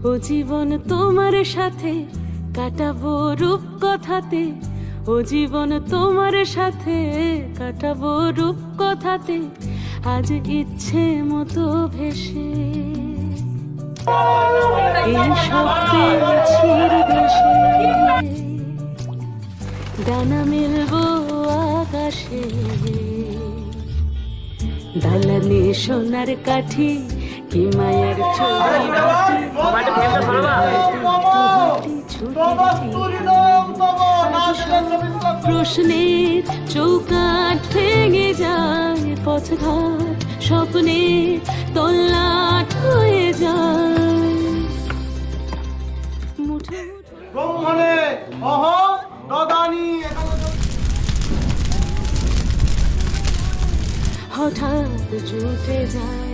ও জীবন তোমার সাথে কাটাবো রূপ কথাতে, ও জীবন তোমার সাথে কাটাবো রূপ কথাতে, আজ ইচ্ছে মতো ভেসে এই স্বপ্নের দেশে ডানা মেলবো আকাশে। দালানে সোনার কাঠি কি মায়ের ছবি প্রশ্নের চৌকাঠ ভেঙে যায়, পথঘাট স্বপ্নে তল্লাট হয়ে যায়। মুঠো ব্রহ্মণে অহং দদানি। হঠাৎ জুটে যায়